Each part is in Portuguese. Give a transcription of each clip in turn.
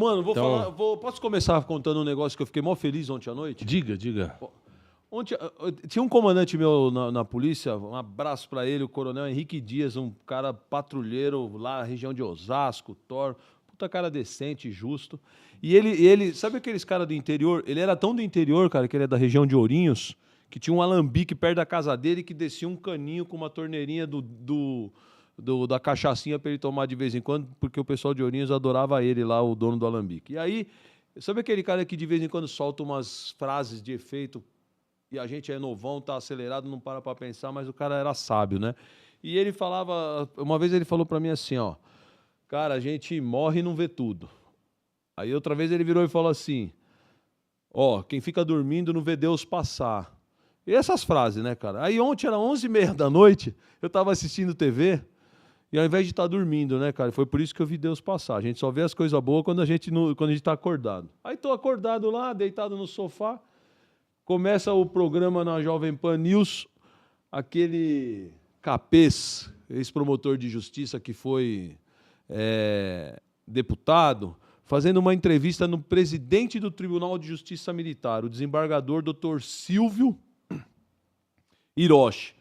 Mano, Então, posso começar contando um negócio que eu fiquei mó feliz ontem à noite? diga. Ontem, tinha um comandante meu na polícia, um abraço pra ele, o coronel Henrique Dias, um cara patrulheiro lá na região de Osasco, Thor, puta cara decente, justo. E ele, sabe aqueles caras do interior? Ele era tão do interior, cara, que ele é da região de Ourinhos, que tinha um alambique perto da casa dele que descia um caninho com uma torneirinha da cachaçinha pra ele tomar de vez em quando, porque o pessoal de Ourinhos adorava ele lá, o dono do alambique. E aí, sabe aquele cara que de vez em quando solta umas frases de efeito e a gente é novão, tá acelerado, não para pra pensar, mas o cara era sábio, né? E ele falava, uma vez ele falou pra mim assim, ó, cara, a gente morre e não vê tudo. Aí outra vez ele virou e falou assim, ó, quem fica dormindo não vê Deus passar. E essas frases, né, cara? Aí ontem era 11h30 da noite, eu tava assistindo TV, e ao invés de estar dormindo, né, cara? Foi por isso que eu vi Deus passar. A gente só vê as coisas boas quando a gente tá acordado. Aí tô acordado lá, deitado no sofá, começa o programa na Jovem Pan News, aquele Capês, ex-promotor de justiça que foi deputado, fazendo uma entrevista no presidente do Tribunal de Justiça Militar, o desembargador Dr. Silvio Hiroshi.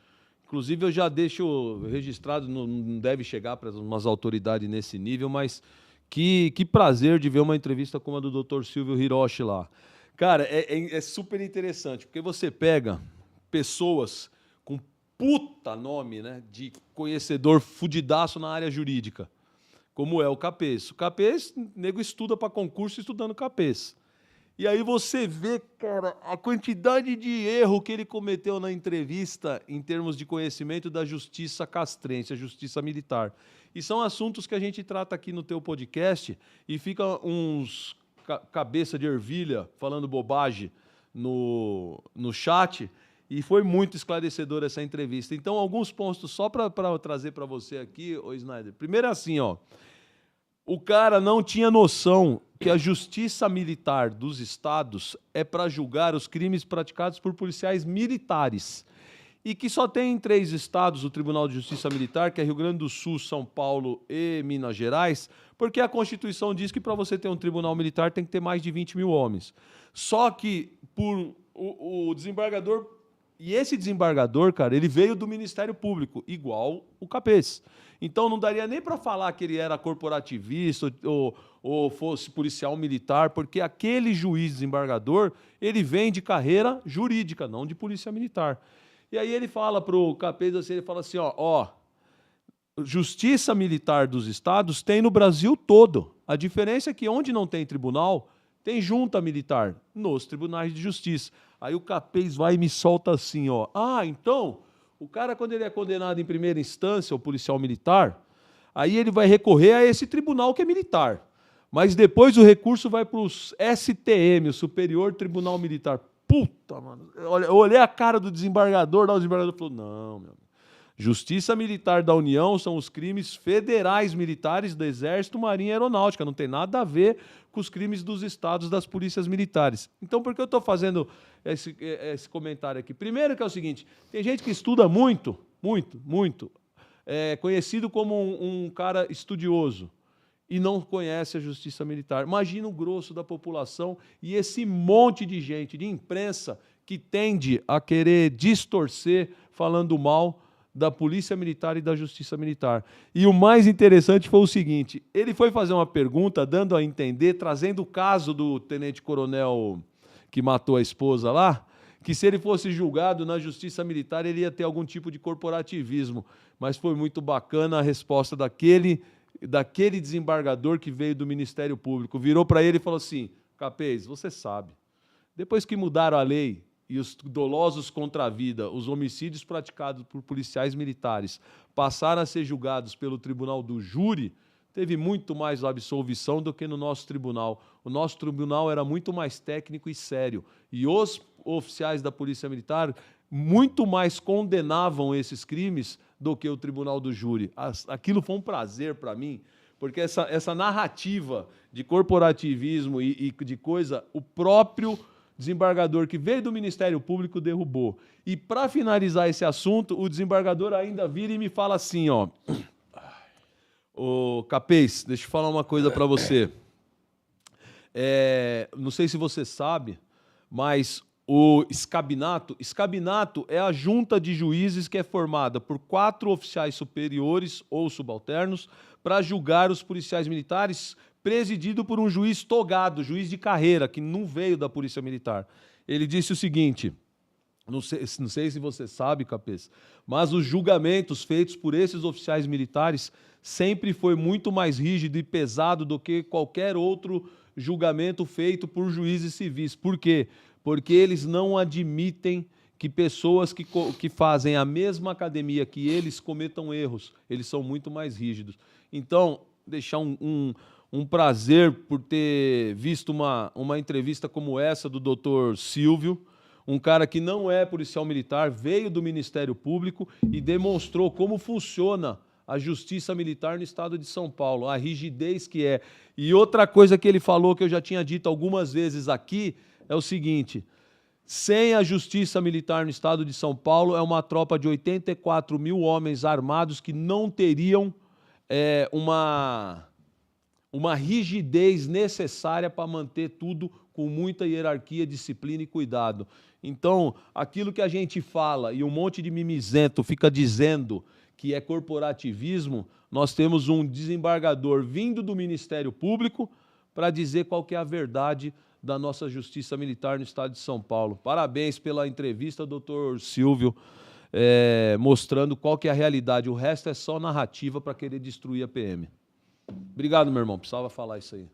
Inclusive, eu já deixo registrado, não deve chegar para umas autoridades nesse nível, mas que prazer de ver uma entrevista como a do Dr. Silvio Hiroshi lá. Cara, é super interessante, porque você pega pessoas com puta nome, né, de conhecedor fudidaço na área jurídica, como é o Capês. O Capês, nego estuda para concurso estudando Capês. E aí você vê, cara, a quantidade de erro que ele cometeu na entrevista em termos de conhecimento da justiça castrense, a justiça militar. E são assuntos que a gente trata aqui no teu podcast e fica uns cabeça de ervilha falando bobagem no chat, e foi muito esclarecedora essa entrevista. Então, alguns pontos só para trazer para você aqui, ô Snyder. Primeiro é assim, ó, o cara não tinha noção que a justiça militar dos estados é para julgar os crimes praticados por policiais militares. E que só tem em 3 estados o Tribunal de Justiça Militar, que é Rio Grande do Sul, São Paulo e Minas Gerais, porque a Constituição diz que para você ter um tribunal militar tem que ter mais de 20 mil homens. Só que por o desembargador, e esse desembargador, cara, ele veio do Ministério Público, igual o Capês. Então não daria nem para falar que ele era corporativista ou fosse policial militar, porque aquele juiz desembargador, ele vem de carreira jurídica, não de polícia militar. E aí ele fala para o Capês assim, ele fala assim, ó, justiça militar dos estados tem no Brasil todo. A diferença é que onde não tem tribunal, tem junta militar nos tribunais de justiça. Aí o Capês vai e me solta assim, ó. Ah, então, o cara quando ele é condenado em primeira instância, o policial militar, aí ele vai recorrer a esse tribunal que é militar. Mas depois o recurso vai para o STM, o Superior Tribunal Militar. Puta, mano. Eu olhei a cara do desembargador, o desembargador falou, não, meu amigo. Justiça Militar da União são os crimes federais militares do Exército, Marinha e Aeronáutica. Não tem nada a ver com os crimes dos estados das polícias militares. Então, por que eu estou fazendo esse comentário aqui? Primeiro que é o seguinte, tem gente que estuda muito, conhecido como um cara estudioso, e não conhece a justiça militar. Imagina o grosso da população e esse monte de gente, de imprensa, que tende a querer distorcer falando mal da polícia militar e da justiça militar. E o mais interessante foi o seguinte, ele foi fazer uma pergunta, dando a entender, trazendo o caso do tenente-coronel que matou a esposa lá, que se ele fosse julgado na justiça militar, ele ia ter algum tipo de corporativismo. Mas foi muito bacana a resposta daquele desembargador que veio do Ministério Público. Virou para ele e falou assim, Capês, você sabe, depois que mudaram a lei e os dolosos contra a vida, os homicídios praticados por policiais militares, passaram a ser julgados pelo tribunal do júri, teve muito mais absolvição do que no nosso tribunal. O nosso tribunal era muito mais técnico e sério. E os oficiais da Polícia Militar muito mais condenavam esses crimes do que o tribunal do júri. Aquilo foi um prazer para mim, porque essa narrativa de corporativismo e de coisa, o próprio desembargador que veio do Ministério Público derrubou. E para finalizar esse assunto, o desembargador ainda vira e me fala assim, ó, ô Capês, deixa eu falar uma coisa para você. Não sei se você sabe, mas o escabinato é a junta de juízes que é formada por 4 oficiais superiores ou subalternos para julgar os policiais militares, presidido por um juiz togado, juiz de carreira, que não veio da Polícia Militar. Ele disse o seguinte: não sei se você sabe, Capês, mas os julgamentos feitos por esses oficiais militares sempre foi muito mais rígido e pesado do que qualquer outro julgamento feito por juízes civis. Por quê? Porque eles não admitem que pessoas que fazem a mesma academia que eles cometam erros. Eles são muito mais rígidos. Então, deixar um prazer por ter visto uma entrevista como essa do Dr. Silvio, um cara que não é policial militar, veio do Ministério Público e demonstrou como funciona a justiça militar no estado de São Paulo, a rigidez que é. E outra coisa que ele falou, que eu já tinha dito algumas vezes aqui, é o seguinte: sem a justiça militar no estado de São Paulo, é uma tropa de 84 mil homens armados que não teriam uma rigidez necessária para manter tudo com muita hierarquia, disciplina e cuidado. Então, aquilo que a gente fala e um monte de mimizento fica dizendo que é corporativismo, nós temos um desembargador vindo do Ministério Público para dizer qual que é a verdade da nossa justiça militar no estado de São Paulo. Parabéns pela entrevista, doutor Silvio, mostrando qual que é a realidade. O resto é só narrativa para querer destruir a PM. Obrigado, meu irmão. Precisava falar isso aí.